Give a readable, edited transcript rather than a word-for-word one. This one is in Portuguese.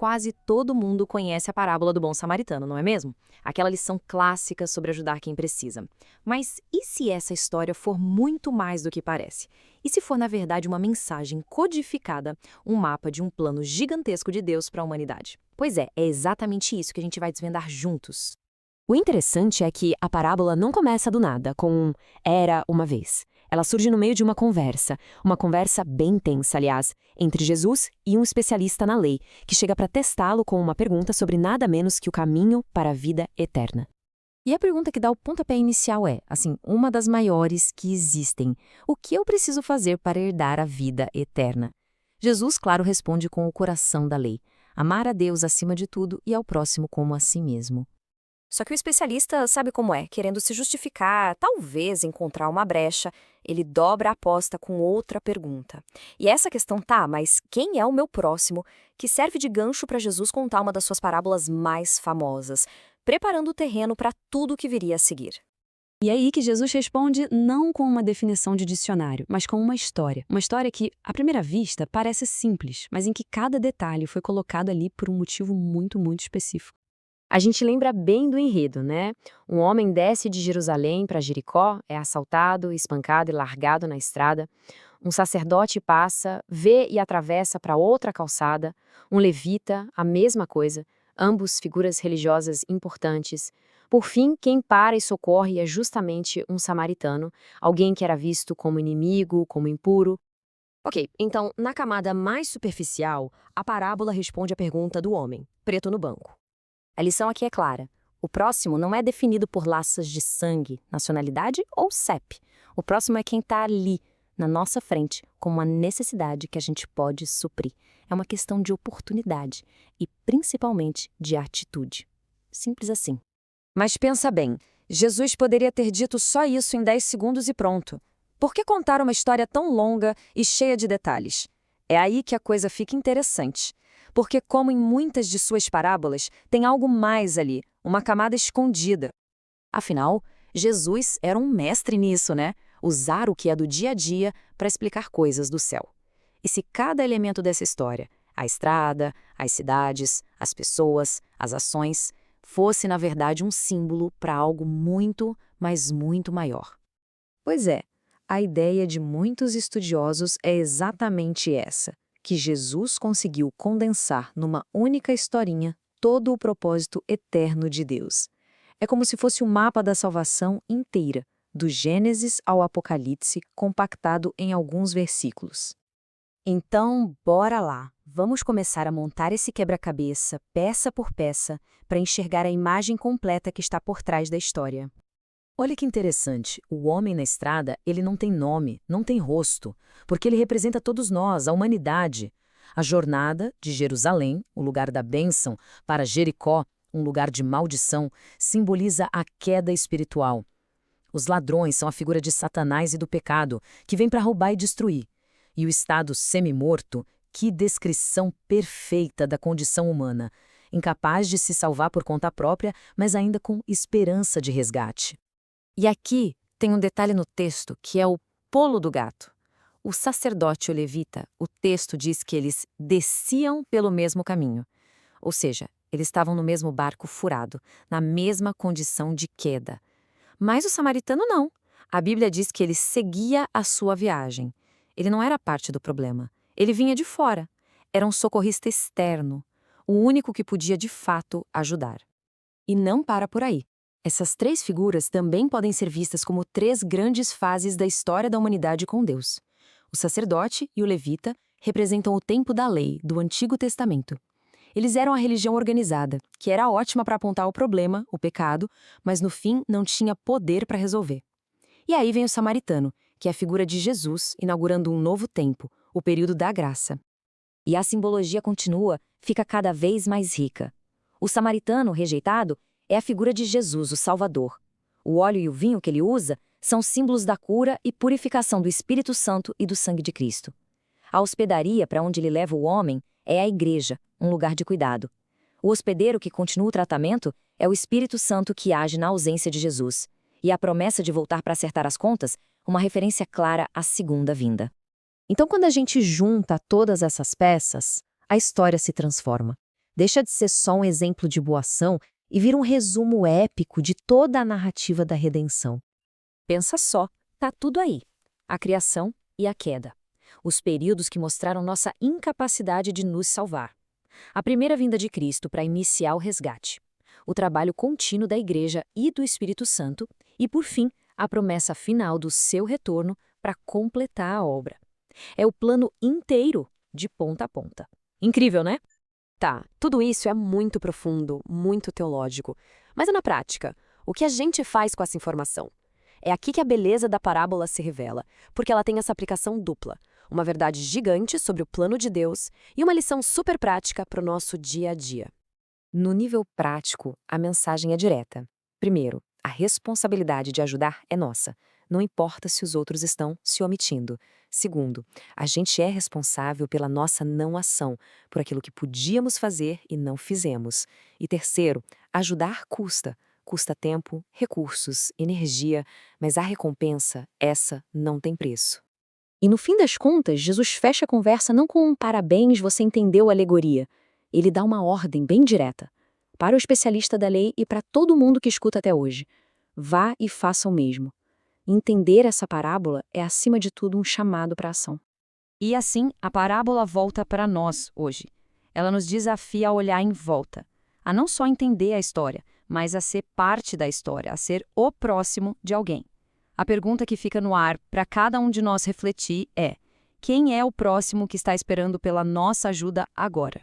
quase todo mundo conhece a parábola do bom samaritano, não é mesmo? Aquela lição clássica sobre ajudar quem precisa. Mas e se essa história for muito mais do que parece? E se for, na verdade, uma mensagem codificada, um mapa de um plano gigantesco de Deus para a humanidade? Pois é exatamente isso que a gente vai desvendar juntos. O interessante é que a parábola não começa do nada, com um "era uma vez". Ela surge no meio de uma conversa bem tensa, aliás, entre Jesus e um especialista na lei, que chega para testá-lo com uma pergunta sobre nada menos que o caminho para a vida eterna. E a pergunta que dá o pontapé inicial é, uma das maiores que existem. O que eu preciso fazer para herdar a vida eterna? Jesus, claro, responde com o coração da lei. Amar a Deus acima de tudo e ao próximo como a si mesmo. Só que o especialista sabe como é, querendo se justificar, talvez encontrar uma brecha, ele dobra a aposta com outra pergunta. E essa questão mas quem é o meu próximo? Que serve de gancho para Jesus contar uma das suas parábolas mais famosas, preparando o terreno para tudo o que viria a seguir. E é aí que Jesus responde não com uma definição de dicionário, mas com uma história. Uma história que, à primeira vista, parece simples, mas em que cada detalhe foi colocado ali por um motivo muito, muito específico. A gente lembra bem do enredo, né? Um homem desce de Jerusalém para Jericó, é assaltado, espancado e largado na estrada. Um sacerdote passa, vê e atravessa para outra calçada. Um levita, a mesma coisa, ambos figuras religiosas importantes. Por fim, quem para e socorre é justamente um samaritano, alguém que era visto como inimigo, como impuro. Ok, então, na camada mais superficial, a parábola responde à pergunta do homem, preto no banco. A lição aqui é clara. O próximo não é definido por laços de sangue, nacionalidade ou CEP. O próximo é quem está ali, na nossa frente, com uma necessidade que a gente pode suprir. É uma questão de oportunidade e, principalmente, de atitude. Simples assim. Mas pensa bem, Jesus poderia ter dito só isso em 10 segundos e pronto. Por que contar uma história tão longa e cheia de detalhes? É aí que a coisa fica interessante. Porque, como em muitas de suas parábolas, tem algo mais ali, uma camada escondida. Afinal, Jesus era um mestre nisso, né? Usar o que é do dia a dia para explicar coisas do céu. E se cada elemento dessa história, a estrada, as cidades, as pessoas, as ações, fosse, na verdade, um símbolo para algo muito, mas muito maior? Pois é, a ideia de muitos estudiosos é exatamente essa, que Jesus conseguiu condensar numa única historinha todo o propósito eterno de Deus. É como se fosse um mapa da salvação inteira, do Gênesis ao Apocalipse, compactado em alguns versículos. Então, bora lá. Vamos começar a montar esse quebra-cabeça, peça por peça, para enxergar a imagem completa que está por trás da história. Olha que interessante, o homem na estrada, ele não tem nome, não tem rosto, porque ele representa todos nós, a humanidade. A jornada de Jerusalém, o lugar da bênção, para Jericó, um lugar de maldição, simboliza a queda espiritual. Os ladrões são a figura de Satanás e do pecado, que vem para roubar e destruir. E o estado semi-morto, que descrição perfeita da condição humana, incapaz de se salvar por conta própria, mas ainda com esperança de resgate. E aqui tem um detalhe no texto que é o pulo do gato. O sacerdote e o levita, o texto diz que eles desciam pelo mesmo caminho. Ou seja, eles estavam no mesmo barco furado, na mesma condição de queda. Mas o samaritano não. A Bíblia diz que ele seguia a sua viagem. Ele não era parte do problema. Ele vinha de fora. Era um socorrista externo, o único que podia de fato ajudar. E não para por aí. Essas três figuras também podem ser vistas como três grandes fases da história da humanidade com Deus. O sacerdote e o levita representam o tempo da lei, do Antigo Testamento. Eles eram a religião organizada, que era ótima para apontar o problema, o pecado, mas no fim não tinha poder para resolver. E aí vem o samaritano, que é a figura de Jesus inaugurando um novo tempo, o período da graça. E a simbologia continua, fica cada vez mais rica. O samaritano rejeitado é a figura de Jesus, o Salvador. O óleo e o vinho que ele usa são símbolos da cura e purificação do Espírito Santo e do sangue de Cristo. A hospedaria para onde ele leva o homem é a igreja, um lugar de cuidado. O hospedeiro que continua o tratamento é o Espírito Santo que age na ausência de Jesus. E a promessa de voltar para acertar as contas, uma referência clara à segunda vinda. Então, quando a gente junta todas essas peças, a história se transforma. Deixa de ser só um exemplo de boa ação e vira um resumo épico de toda a narrativa da redenção. Pensa só, tá tudo aí. A criação e a queda. Os períodos que mostraram nossa incapacidade de nos salvar. A primeira vinda de Cristo para iniciar o resgate. O trabalho contínuo da Igreja e do Espírito Santo. E, por fim, a promessa final do seu retorno para completar a obra. É o plano inteiro, de ponta a ponta. Incrível, né? Tá, tudo isso é muito profundo, muito teológico. Mas na prática, o que a gente faz com essa informação? É aqui que a beleza da parábola se revela, porque ela tem essa aplicação dupla. Uma verdade gigante sobre o plano de Deus e uma lição super prática para o nosso dia a dia. No nível prático, a mensagem é direta. Primeiro, a responsabilidade de ajudar é nossa. Não importa se os outros estão se omitindo. Segundo, a gente é responsável pela nossa não ação, por aquilo que podíamos fazer e não fizemos. E terceiro, ajudar custa. Custa tempo, recursos, energia, mas a recompensa, essa não tem preço. E no fim das contas, Jesus fecha a conversa não com um parabéns, você entendeu a alegoria. Ele dá uma ordem bem direta. Para o especialista da lei e para todo mundo que escuta até hoje. Vá e faça o mesmo. Entender essa parábola é, acima de tudo, um chamado para a ação. E assim, a parábola volta para nós hoje. Ela nos desafia a olhar em volta, a não só entender a história, mas a ser parte da história, a ser o próximo de alguém. A pergunta que fica no ar para cada um de nós refletir é: quem é o próximo que está esperando pela nossa ajuda agora?